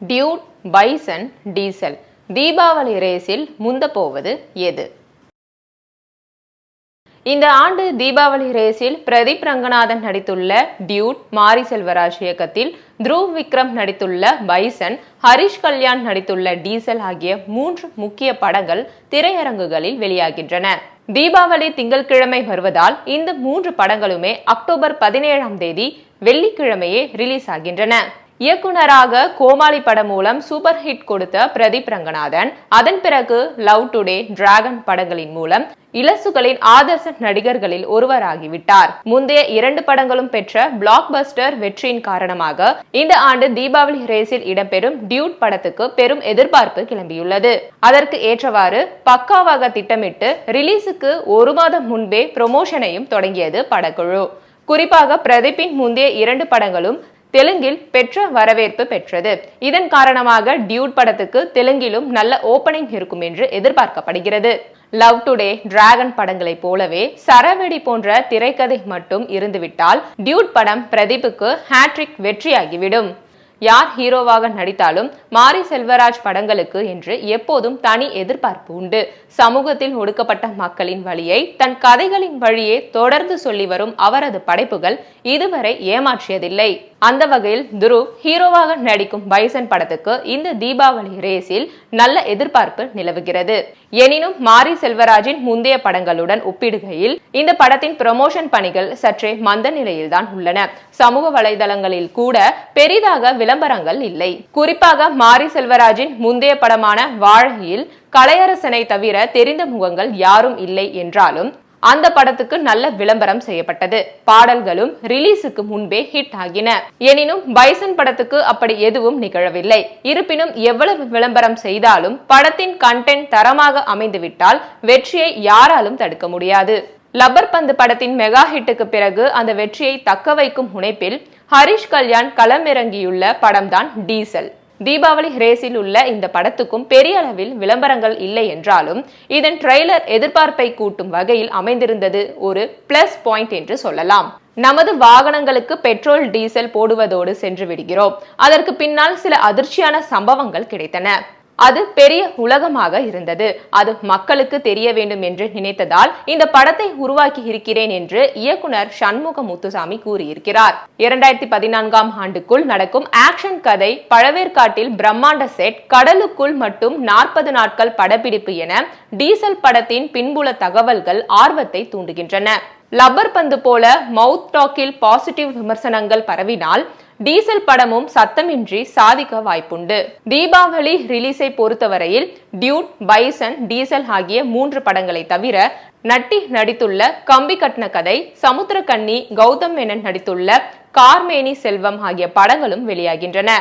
Dude, bison, diesel Deepavali ரேஸில் முந்த போவது எது? இந்த ஆண்டு தீபாவளி ரேஸில் பிரதீப் ரங்கநாதன் நடித்துள்ள டியூட், மாரி செல்வராஜ் இயக்கத்தில் த்ருவ் விக்ரம் நடித்துள்ள பைசன், ஹரிஷ் கல்யாண் நடித்துள்ள டீசல் ஆகிய 3 முக்கிய படங்கள் திரையரங்குகளில் வெளியாகின்றன. தீபாவளி திங்கட்கிழமை வருவதால் இந்த 3 படங்களுமே அக்டோபர் 17ஆம் தேதி வெள்ளிக்கிழமையே ரிலீஸ் ஆகின்றன. இயக்குனராக கோமாளி படம் மூலம் சூப்பர் ஹிட் கொடுத்த பிரதீப் ரங்கநாதன் அதன் பிறகு லவ் டுடே, டிராகன் படங்களின் மூலம் இளசுகளின் ஆதர்ச நடிகர்களில் ஒருவராகிவிட்டார். முந்தைய 2 படங்களும் பெற்ற பிளாக் பஸ்டர் வெற்றியின் காரணமாக இந்த ஆண்டு தீபாவளி ரேஸில் இடம்பெறும் டியூட் படத்துக்கு பெரும் எதிர்பார்ப்பு கிளம்பியுள்ளது. அதற்கு ஏற்றவாறு பக்காவாக திட்டமிட்டு ரிலீஸுக்கு 1 மாதம் முன்பே ப்ரமோஷனையும் தொடங்கியது படக்குழு. குறிப்பாக பிரதீப்பின் முந்தைய 2 படங்களும் தெலுங்கில் பெற்ற வரவேற்பு பெற்றது. இதன் காரணமாக டியூட் படத்துக்கு தெலுங்கிலும் நல்ல ஓபனிங் இருக்கும் என்று எதிர்பார்க்கப்படுகிறது. லவ் டுடே, டிராகன் படங்களைப் போலவே சரவெடி போன்ற திரைக்கதை மட்டும் இருந்துவிட்டால் டியூட் படம் பிரதீப்புக்கு ஹேட்ரிக் வெற்றியாகிவிடும். யார் ஹீரோவாக நடித்தாலும் மாரி செல்வராஜ் படங்களுக்கு என்று எப்போதும் தனி எதிர்பார்ப்பு உண்டு. சமூகத்தில் ஒடுக்கப்பட்ட மக்களின் வழியை தன் கதைகளின் வழியே தொடர்ந்து சொல்லி வரும் அவரது படைப்புகள் இதுவரை ஏமாற்றியதில்லை. அந்த வகையில் த்ருவ் ஹீரோவாக நடிக்கும் பைசன் படத்துக்கு இந்த தீபாவளி ரேஸில் நல்ல எதிர்பார்ப்பு நிலவுகிறது. எனினும் மாரி செல்வராஜின் முந்தைய படங்களுடன் ஒப்பிடுகையில் இந்த படத்தின் ப்ரமோஷன் பணிகள் சற்றே மந்த நிலையில்தான் உள்ளன. சமூக வலைதளங்களில் கூட பெரிதாக விளம்பரங்கள் இல்லை. குறிப்பாக மாரி செல்வராஜின் முந்தைய படமான வாழையில் கலையரசனை தவிர தெரிந்த முகங்கள் யாரும் இல்லை என்றாலும் அந்த படத்துக்கு நல்ல விளம்பரம் செய்யப்பட்டது. பாடல்களும் ரிலீஸுக்கு முன்பே ஹிட் ஆகின. எனினும் பைசன் படத்துக்கு அப்படி எதுவும் நிகழவில்லை. இருப்பினும் எவ்வளவு விளம்பரம் செய்தாலும் படத்தின் கண்டென்ட் தரமாக அமைந்துவிட்டால் வெற்றியை யாராலும் தடுக்க முடியாது. லப்பர் பந்து படத்தின் மெகா ஹிட்டுக்கு பிறகு அந்த வெற்றியை தக்க வைக்கும் முனைப்பில் ஹரிஷ் கல்யாண் களமிறங்கியுள்ள படம்தான் டீசல். தீபாவளி ரேஸில் உள்ள இந்த படத்துக்கும் பெரிய அளவில் விளம்பரங்கள் இல்லை என்றாலும் இதன் ட்ரெய்லர் எதிர்பார்ப்பை கூட்டும் வகையில் அமைந்திருந்தது ஒரு பிளஸ் பாயிண்ட் என்று சொல்லலாம். நமது வாகனங்களுக்கு பெட்ரோல், டீசல் போடுவதோடு சென்று விடுகிறோம். அதற்கு பின்னால் சில அதிர்ச்சியான சம்பவங்கள் கிடைத்தன. அது பெரிய உலகமாக இருந்தது. அது மக்களுக்கு தெரிய வேண்டும் என்று நினைத்ததால் இந்த படத்தை உருவாக்கி இருக்கிறேன் என்று இயக்குனர் சண்முக முத்துசாமி கூறியிருக்கிறார். 2014ஆம் ஆண்டுக்குள் நடக்கும் ஆக்ஷன் கதை, பழவேற்காட்டில் பிரம்மாண்ட செட், கடலுக்குள் மட்டும் 40 நாட்கள் படப்பிடிப்பு என டீசல் படத்தின் பின்புல தகவல்கள் ஆர்வத்தை தூண்டுகின்றன. லப்பர் பந்து போல மவுத் டாக்கில் பாசிட்டிவ் விமர்சனங்கள் பரவினால் டீசல் படமும் சத்தமின்றி சாதிக்க வாய்ப்புண்டு. தீபாவளி ரிலீஸை பொறுத்தவரையில் டியூட், பைசன், டீசல் ஆகிய 3 படங்களை தவிர நட்டி நடித்துள்ள கம்பி கட்டின கதை, சமுத்திரக்கண்ணி, கௌதம் மேனன் நடித்துள்ள கார்மேனி செல்வம் ஆகிய படங்களும் வெளியாகின்றன.